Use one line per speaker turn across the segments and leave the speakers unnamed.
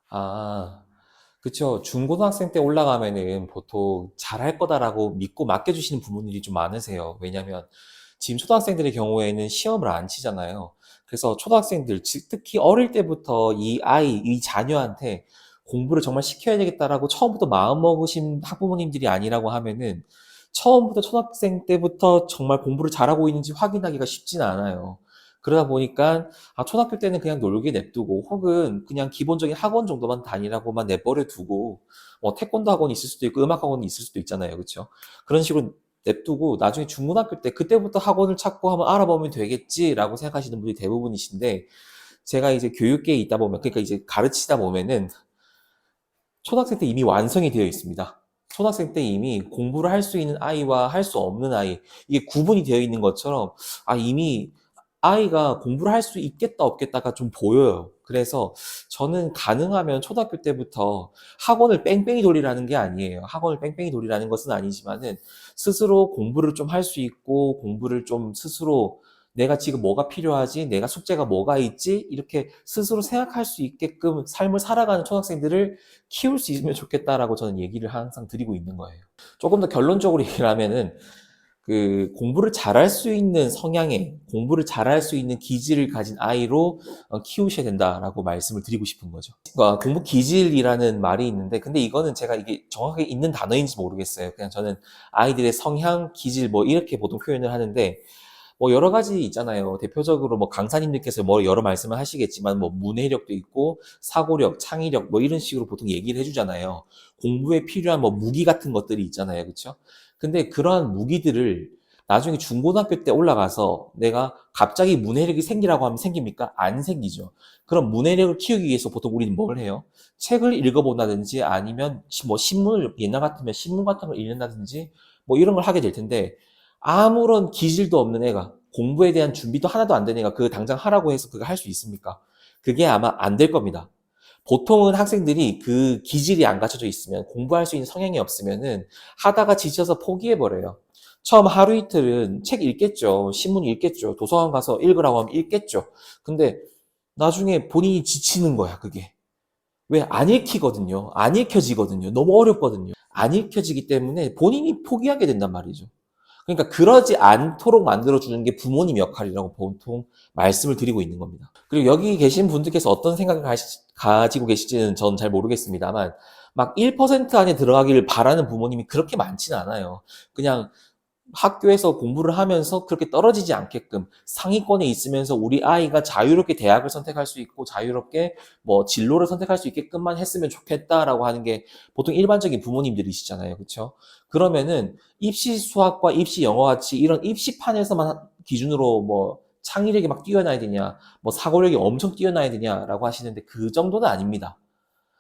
아, 그쵸. 중고등학생 때 올라가면은 보통 잘할 거다라고 믿고 맡겨주시는 부모님들이 좀 많으세요. 왜냐면 지금 초등학생들의 경우에는 시험을 안 치잖아요. 그래서 초등학생들, 즉 특히 어릴 때부터 이 자녀한테 공부를 정말 시켜야 되겠다라고 처음부터 마음먹으신 학부모님들이 아니라고 하면은 처음부터 초등학생 때부터 정말 공부를 잘하고 있는지 확인하기가 쉽지는 않아요. 그러다 보니까 초등학교 때는 그냥 놀게 냅두고 혹은 그냥 기본적인 학원 정도만 다니라고만 내버려 두고 뭐 태권도 학원이 있을 수도 있고 음악 학원이 있을 수도 있잖아요. 그렇죠? 그런 식으로 냅두고 나중에 중고등학교 때 그때부터 학원을 찾고 한번 알아보면 되겠지라고 생각하시는 분이 대부분이신데 제가 이제 교육계에 있다 보면 그러니까 이제 가르치다 보면은 초등학생 때 이미 완성이 되어 있습니다. 초등학생 때 이미 공부를 할 수 있는 아이와 할 수 없는 아이, 이게 구분이 되어 있는 것처럼, 이미 아이가 공부를 할 수 있겠다, 없겠다가 좀 보여요. 그래서 저는 가능하면 초등학교 때부터 학원을 뺑뺑이 돌리라는 게 아니에요. 학원을 뺑뺑이 돌리라는 것은 아니지만은 스스로 공부를 좀 할 수 있고 공부를 좀 스스로 내가 지금 뭐가 필요하지? 내가 숙제가 뭐가 있지? 이렇게 스스로 생각할 수 있게끔 삶을 살아가는 초등학생들을 키울 수 있으면 좋겠다라고 저는 얘기를 항상 드리고 있는 거예요. 조금 더 결론적으로 얘기를 하면은 그 공부를 잘할 수 있는 성향의 공부를 잘할 수 있는 기질을 가진 아이로 키우셔야 된다라고 말씀을 드리고 싶은 거죠. 공부 기질이라는 말이 있는데 근데 이거는 제가 이게 정확하게 있는 단어인지 모르겠어요. 그냥 저는 아이들의 성향, 기질 뭐 이렇게 보통 표현을 하는데 뭐 여러 가지 있잖아요. 대표적으로 뭐 강사님들께서 뭐 여러 말씀을 하시겠지만 뭐 문해력도 있고 사고력, 창의력 뭐 이런 식으로 보통 얘기를 해주잖아요. 공부에 필요한 뭐 무기 같은 것들이 있잖아요. 그렇죠? 근데 그러한 무기들을 나중에 중고등학교 때 올라가서 내가 갑자기 문해력이 생기라고 하면 생깁니까? 안 생기죠. 그럼 문해력을 키우기 위해서 보통 우리는 뭘 해요? 책을 읽어본다든지 아니면 뭐 신문을 옛날 같으면 신문 같은 걸 읽는다든지 뭐 이런 걸 하게 될 텐데 아무런 기질도 없는 애가 공부에 대한 준비도 하나도 안 된 애가 그거 당장 하라고 해서 그거 할 수 있습니까? 그게 아마 안 될 겁니다. 보통은 학생들이 그 기질이 안 갖춰져 있으면 공부할 수 있는 성향이 없으면은 하다가 지쳐서 포기해버려요. 처음 하루 이틀은 책 읽겠죠. 신문 읽겠죠. 도서관 가서 읽으라고 하면 읽겠죠. 근데 나중에 본인이 지치는 거야, 그게. 왜? 안 읽히거든요. 안 읽혀지거든요. 너무 어렵거든요. 안 읽혀지기 때문에 본인이 포기하게 된단 말이죠. 그러니까 그러지 않도록 만들어주는 게 부모님 역할이라고 보통 말씀을 드리고 있는 겁니다. 그리고 여기 계신 분들께서 어떤 생각을 가지고 계실지는 저는 잘 모르겠습니다만 막 1% 안에 들어가기를 바라는 부모님이 그렇게 많지는 않아요. 그냥 학교에서 공부를 하면서 그렇게 떨어지지 않게끔 상위권에 있으면서 우리 아이가 자유롭게 대학을 선택할 수 있고 자유롭게 뭐 진로를 선택할 수 있게끔만 했으면 좋겠다라고 하는 게 보통 일반적인 부모님들이시잖아요. 그렇죠? 그러면은 입시 수학과 입시 영어 같이 이런 입시판에서만 기준으로 뭐 창의력이 막 뛰어나야 되냐, 뭐 사고력이 엄청 뛰어나야 되냐라고 하시는데 그 정도는 아닙니다.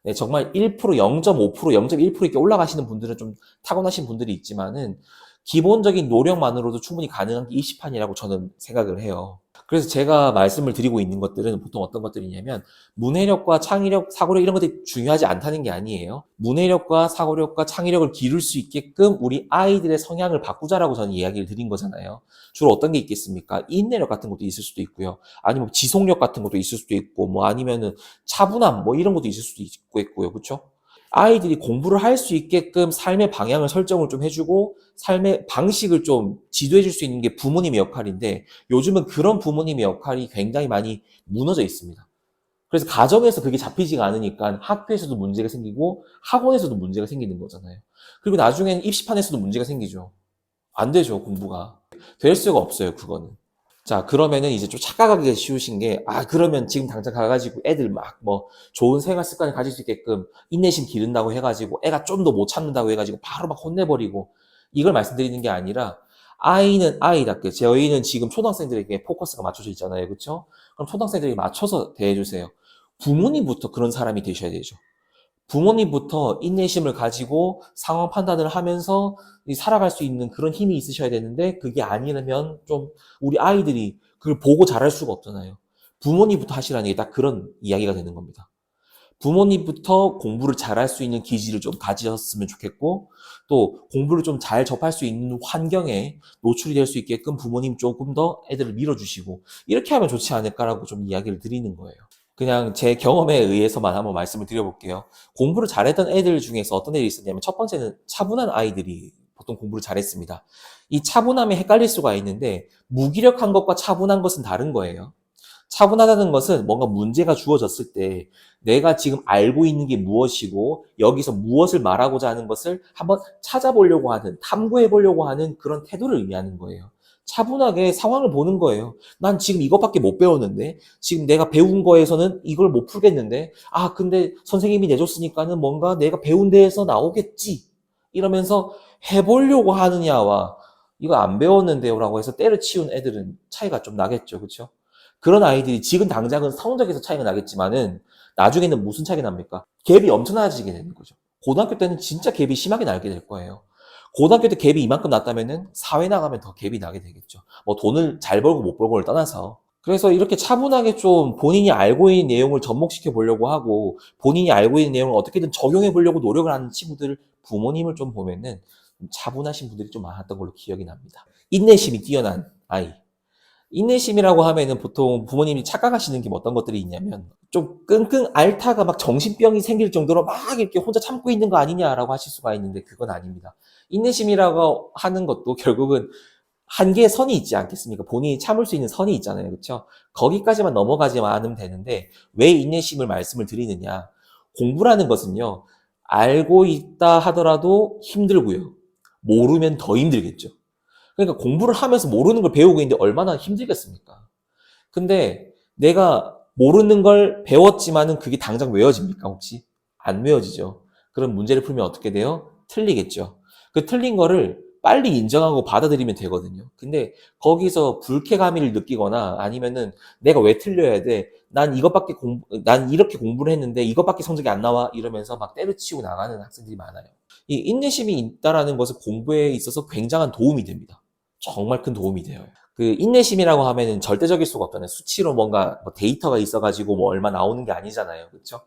네, 정말 1%, 0.5%, 0.1% 이렇게 올라가시는 분들은 좀 타고나신 분들이 있지만은 기본적인 노력만으로도 충분히 가능한 게 20판이라고 저는 생각을 해요. 그래서 제가 말씀을 드리고 있는 것들은 보통 어떤 것들이냐면 문해력과 창의력, 사고력 이런 것들이 중요하지 않다는 게 아니에요. 문해력과 사고력과 창의력을 기를 수 있게끔 우리 아이들의 성향을 바꾸자라고 저는 이야기를 드린 거잖아요. 주로 어떤 게 있겠습니까? 인내력 같은 것도 있을 수도 있고요. 아니면 지속력 같은 것도 있을 수도 있고 뭐 아니면은 차분함 뭐 이런 것도 있을 수도 있고요. 그렇죠? 아이들이 공부를 할 수 있게끔 삶의 방향을 설정을 좀 해주고 삶의 방식을 좀 지도해 줄 수 있는 게 부모님의 역할인데 요즘은 그런 부모님의 역할이 굉장히 많이 무너져 있습니다. 그래서 가정에서 그게 잡히지가 않으니까 학교에서도 문제가 생기고 학원에서도 문제가 생기는 거잖아요. 그리고 나중에는 입시판에서도 문제가 생기죠. 안 되죠, 공부가. 될 수가 없어요, 그거는. 자, 그러면은 이제 좀 착각하기가 쉬우신 게, 그러면 지금 당장 가가지고 애들 막 뭐 좋은 생활 습관을 가질 수 있게끔 인내심 기른다고 해가지고 애가 좀 더 못 참는다고 해가지고 바로 막 혼내버리고 이걸 말씀드리는 게 아니라 아이는 아이답게 저희는 지금 초등학생들에게 포커스가 맞춰져 있잖아요. 그렇죠? 그럼 초등학생들에게 맞춰서 대해주세요. 부모님부터 그런 사람이 되셔야 되죠. 부모님부터 인내심을 가지고 상황 판단을 하면서 살아갈 수 있는 그런 힘이 있으셔야 되는데 그게 아니면 좀 우리 아이들이 그걸 보고 자랄 수가 없잖아요. 부모님부터 하시라는 게 딱 그런 이야기가 되는 겁니다. 부모님부터 공부를 잘할 수 있는 기질을 좀 가지셨으면 좋겠고 또 공부를 좀 잘 접할 수 있는 환경에 노출이 될 수 있게끔 부모님 조금 더 애들을 밀어주시고 이렇게 하면 좋지 않을까라고 좀 이야기를 드리는 거예요. 그냥 제 경험에 의해서만 한번 말씀을 드려볼게요. 공부를 잘했던 애들 중에서 어떤 애들이 있었냐면 첫 번째는 차분한 아이들이 보통 공부를 잘했습니다. 이 차분함에 헷갈릴 수가 있는데 무기력한 것과 차분한 것은 다른 거예요. 차분하다는 것은 뭔가 문제가 주어졌을 때 내가 지금 알고 있는 게 무엇이고 여기서 무엇을 말하고자 하는 것을 한번 찾아보려고 하는, 탐구해 보려고 하는 그런 태도를 의미하는 거예요. 차분하게 상황을 보는 거예요. 난 지금 이것밖에 못 배웠는데, 지금 내가 배운 거에서는 이걸 못 풀겠는데, 아, 근데 선생님이 내줬으니까는 뭔가 내가 배운 데에서 나오겠지. 이러면서 해보려고 하느냐와 이거 안 배웠는데요 라고 해서 때려치운 애들은 차이가 좀 나겠죠. 그렇죠? 그런 아이들이 지금 당장은 성적에서 차이가 나겠지만은 나중에는 무슨 차이가 납니까? 갭이 엄청나지게 되는 거죠. 고등학교 때는 진짜 갭이 심하게 나게 될 거예요. 고등학교 때 갭이 이만큼 났다면은 사회 나가면 더 갭이 나게 되겠죠. 뭐 돈을 잘 벌고 못 벌고를 떠나서. 그래서 이렇게 차분하게 좀 본인이 알고 있는 내용을 접목시켜 보려고 하고 본인이 알고 있는 내용을 어떻게든 적용해 보려고 노력을 하는 친구들 부모님을 좀 보면은 차분하신 분들이 좀 많았던 걸로 기억이 납니다. 인내심이 뛰어난 아이. 인내심이라고 하면은 보통 부모님이 착각하시는 게 어떤 것들이 있냐면 좀 끙끙 앓다가 막 정신병이 생길 정도로 막 이렇게 혼자 참고 있는 거 아니냐라고 하실 수가 있는데 그건 아닙니다. 인내심이라고 하는 것도 결국은 한계의 선이 있지 않겠습니까? 본인이 참을 수 있는 선이 있잖아요. 그렇죠? 거기까지만 넘어가지만 않으면 되는데 왜 인내심을 말씀을 드리느냐? 공부라는 것은요. 알고 있다 하더라도 힘들고요. 모르면 더 힘들겠죠. 그러니까 공부를 하면서 모르는 걸 배우고 있는데 얼마나 힘들겠습니까? 근데 내가 모르는 걸 배웠지만은 그게 당장 외워집니까, 혹시? 안 외워지죠. 그럼 문제를 풀면 어떻게 돼요? 틀리겠죠. 그 틀린 거를 빨리 인정하고 받아들이면 되거든요. 근데 거기서 불쾌감을 느끼거나 아니면은 내가 왜 틀려야 돼? 난 이렇게 공부를 했는데 이것밖에 성적이 안 나와? 이러면서 막 때려치우고 나가는 학생들이 많아요. 이 인내심이 있다라는 것은 공부에 있어서 굉장한 도움이 됩니다. 정말 큰 도움이 돼요. 그 인내심이라고 하면은 절대적일 수가 없잖아요. 수치로 뭔가 뭐 데이터가 있어가지고 뭐 얼마 나오는 게 아니잖아요. 그렇죠?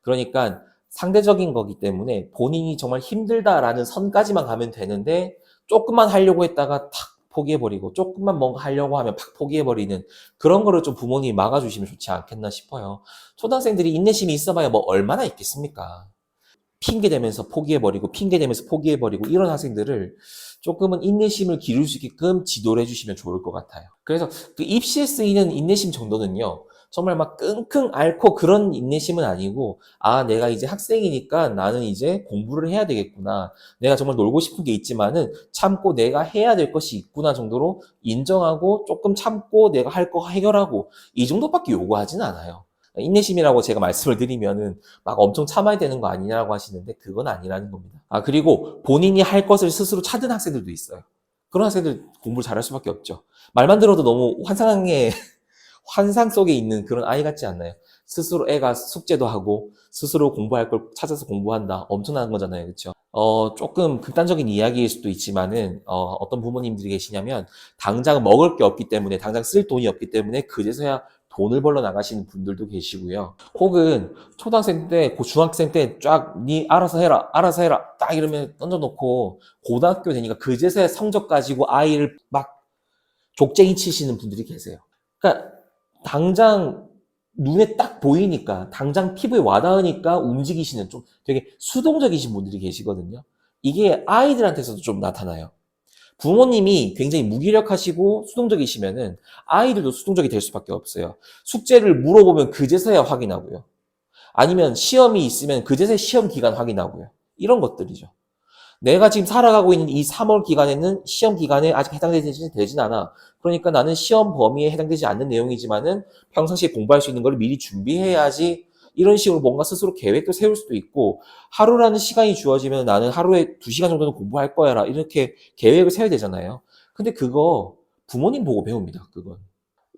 그러니까 상대적인 거기 때문에 본인이 정말 힘들다라는 선까지만 가면 되는데 조금만 하려고 했다가 탁 포기해버리고 조금만 뭔가 하려고 하면 팍 포기해버리는 그런 거를 좀 부모님이 막아주시면 좋지 않겠나 싶어요. 초등학생들이 인내심이 있어봐야 뭐 얼마나 있겠습니까? 핑계 대면서 포기해버리고 핑계 대면서 포기해버리고 이런 학생들을 조금은 인내심을 기를 수 있게끔 지도를 해주시면 좋을 것 같아요. 그래서 그 입시에 쓰이는 인내심 정도는요. 정말 막 끙끙 앓고 그런 인내심은 아니고 아 내가 이제 학생이니까 나는 이제 공부를 해야 되겠구나. 내가 정말 놀고 싶은 게 있지만은 참고 내가 해야 될 것이 있구나 정도로 인정하고 조금 참고 내가 할 거 해결하고 이 정도밖에 요구하지는 않아요. 인내심이라고 제가 말씀을 드리면은 막 엄청 참아야 되는 거 아니냐고 하시는데 그건 아니라는 겁니다. 아, 그리고 본인이 할 것을 스스로 찾은 학생들도 있어요. 그런 학생들 공부를 잘할 수밖에 없죠. 말만 들어도 너무 환상 속에 있는 그런 아이 같지 않나요? 스스로 애가 숙제도 하고 스스로 공부할 걸 찾아서 공부한다. 엄청난 거잖아요. 그렇죠? 조금 극단적인 이야기일 수도 있지만은 어떤 부모님들이 계시냐면 당장 먹을 게 없기 때문에 당장 쓸 돈이 없기 때문에 그제서야 돈을 벌러 나가시는 분들도 계시고요. 혹은 초등학생 때, 중학생 때 쫙 니 알아서 해라 딱 이러면 던져놓고 고등학교 되니까 그제서야 성적 가지고 아이를 막 족쟁이 치시는 분들이 계세요. 그러니까 당장 눈에 딱 보이니까 당장 피부에 와닿으니까 움직이시는 좀 되게 수동적이신 분들이 계시거든요. 이게 아이들한테서도 좀 나타나요. 부모님이 굉장히 무기력하시고 수동적이시면은 아이들도 수동적이 될 수밖에 없어요. 숙제를 물어보면 그제서야 확인하고요. 아니면 시험이 있으면 그제서야 시험 기간 확인하고요. 이런 것들이죠. 내가 지금 살아가고 있는 이 3월 기간에는 시험 기간에 아직 되진 않아. 그러니까 나는 시험 범위에 해당되지 않는 내용이지만은 평상시에 공부할 수 있는 걸 미리 준비해야지. 이런 식으로 뭔가 스스로 계획도 세울 수도 있고 하루라는 시간이 주어지면 나는 하루에 2시간 정도는 공부할 거야. 이렇게 계획을 세워야 되잖아요. 근데 그거 부모님 보고 배웁니다. 그건.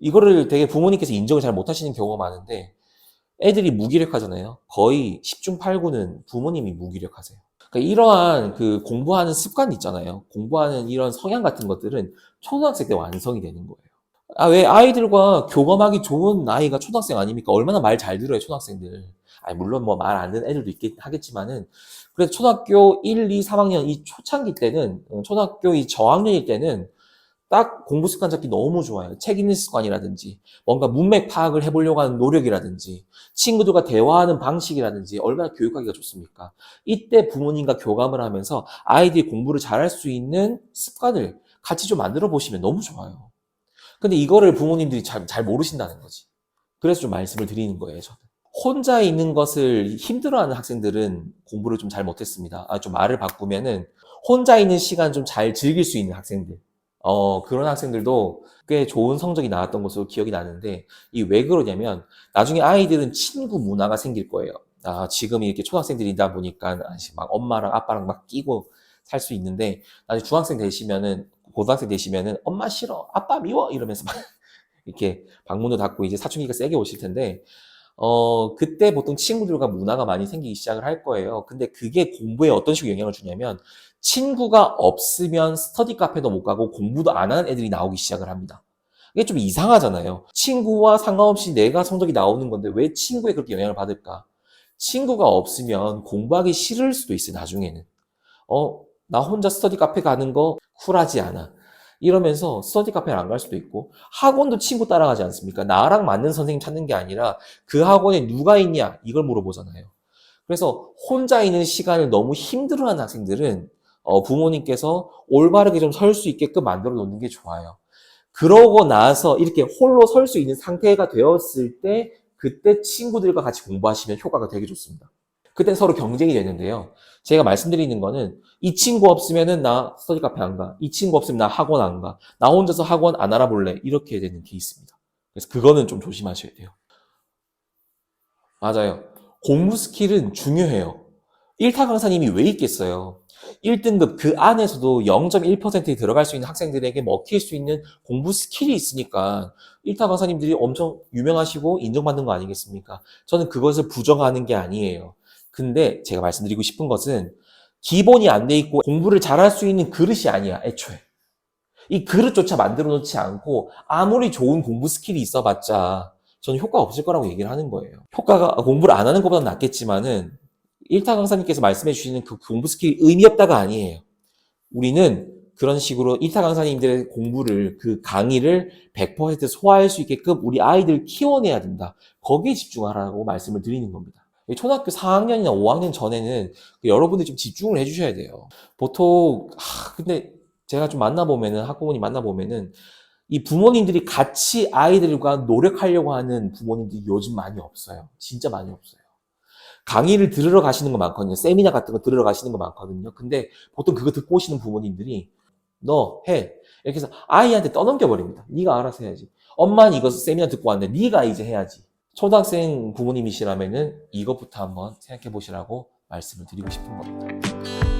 이거를 되게 부모님께서 인정을 잘 못하시는 경우가 많은데 애들이 무기력하잖아요. 거의 10중 8구는 부모님이 무기력하세요. 그러니까 이러한 그 공부하는 습관 있잖아요. 공부하는 이런 성향 같은 것들은 초등학생 때 완성이 되는 거예요. 아, 왜 아이들과 교감하기 좋은 나이가 초등학생 아닙니까? 얼마나 말 잘 들어요, 초등학생들. 아니, 물론 뭐 말 안 듣는 애들도 있긴 하겠지만은, 그래서 초등학교 1, 2, 3학년 이 초창기 때는, 초등학교 이 저학년일 때는 딱 공부 습관 잡기 너무 좋아요. 책 읽는 습관이라든지, 뭔가 문맥 파악을 해보려고 하는 노력이라든지, 친구들과 대화하는 방식이라든지, 얼마나 교육하기가 좋습니까? 이때 부모님과 교감을 하면서 아이들이 공부를 잘할 수 있는 습관을 같이 좀 만들어 보시면 너무 좋아요. 근데 이거를 부모님들이 잘 모르신다는 거지. 그래서 좀 말씀을 드리는 거예요, 저는. 혼자 있는 것을 힘들어하는 학생들은 공부를 좀 잘 못했습니다. 좀 말을 바꾸면은 혼자 있는 시간 좀 잘 즐길 수 있는 학생들. 그런 학생들도 꽤 좋은 성적이 나왔던 것으로 기억이 나는데, 이 왜 그러냐면, 나중에 아이들은 친구 문화가 생길 거예요. 지금 이렇게 초등학생들이다 보니까, 막 엄마랑 아빠랑 막 끼고 살 수 있는데, 나중에 중학생 되시면은, 고등학생 되시면은, 엄마 싫어, 아빠 미워! 이러면서 막, 이렇게 방문도 닫고 이제 사춘기가 세게 오실 텐데, 그때 보통 친구들과 문화가 많이 생기기 시작을 할 거예요. 근데 그게 공부에 어떤 식으로 영향을 주냐면, 친구가 없으면 스터디 카페도 못 가고 공부도 안 하는 애들이 나오기 시작을 합니다. 이게 좀 이상하잖아요. 친구와 상관없이 내가 성적이 나오는 건데 왜 친구에 그렇게 영향을 받을까? 친구가 없으면 공부하기 싫을 수도 있어요, 나중에는. 나 혼자 스터디 카페 가는 거 쿨하지 않아. 이러면서 스터디 카페를 안 갈 수도 있고, 학원도 친구 따라가지 않습니까? 나랑 맞는 선생님 찾는 게 아니라 그 학원에 누가 있냐? 이걸 물어보잖아요. 그래서 혼자 있는 시간을 너무 힘들어하는 학생들은 부모님께서 올바르게 좀 설 수 있게끔 만들어 놓는 게 좋아요. 그러고 나서 이렇게 홀로 설 수 있는 상태가 되었을 때 그때 친구들과 같이 공부하시면 효과가 되게 좋습니다. 그때 서로 경쟁이 되는데요. 제가 말씀드리는 거는 이 친구 없으면은 나 스터디 카페 안 가. 이 친구 없으면 나 학원 안 가. 나 혼자서 학원 안 알아볼래. 이렇게 되는 케이스입니다. 그래서 그거는 좀 조심하셔야 돼요. 맞아요. 공부 스킬은 중요해요. 1타 강사님이 왜 있겠어요? 1등급 그 안에서도 0.1%에 들어갈 수 있는 학생들에게 먹힐 수 있는 공부 스킬이 있으니까 1타 강사님들이 엄청 유명하시고 인정받는 거 아니겠습니까? 저는 그것을 부정하는 게 아니에요. 근데 제가 말씀드리고 싶은 것은 기본이 안 돼 있고 공부를 잘할 수 있는 그릇이 아니야, 애초에. 이 그릇조차 만들어 놓지 않고 아무리 좋은 공부 스킬이 있어봤자 저는 효과 없을 거라고 얘기를 하는 거예요. 효과가 공부를 안 하는 것보다는 낫겠지만은 1타 강사님께서 말씀해 주시는 그 공부 스킬이 의미 없다가 아니에요. 우리는 그런 식으로 1타 강사님들의 공부를, 그 강의를 100% 소화할 수 있게끔 우리 아이들 키워내야 된다. 거기에 집중하라고 말씀을 드리는 겁니다. 초등학교 4학년이나 5학년 전에는 여러분들이 좀 집중을 해주셔야 돼요. 보통 근데 제가 좀 만나보면은, 학부모님 만나보면은 이 부모님들이 같이 아이들과 노력하려고 하는 부모님들이 요즘 많이 없어요. 진짜 많이 없어요. 강의를 들으러 가시는 거 많거든요. 세미나 같은 거 들으러 가시는 거 많거든요. 근데 보통 그거 듣고 오시는 부모님들이 너 해. 이렇게 해서 아이한테 떠넘겨 버립니다. 네가 알아서 해야지. 엄마는 이거 세미나 듣고 왔는데 네가 이제 해야지. 초등학생 부모님이시라면은 이것부터 한번 생각해 보시라고 말씀을 드리고 싶은 겁니다.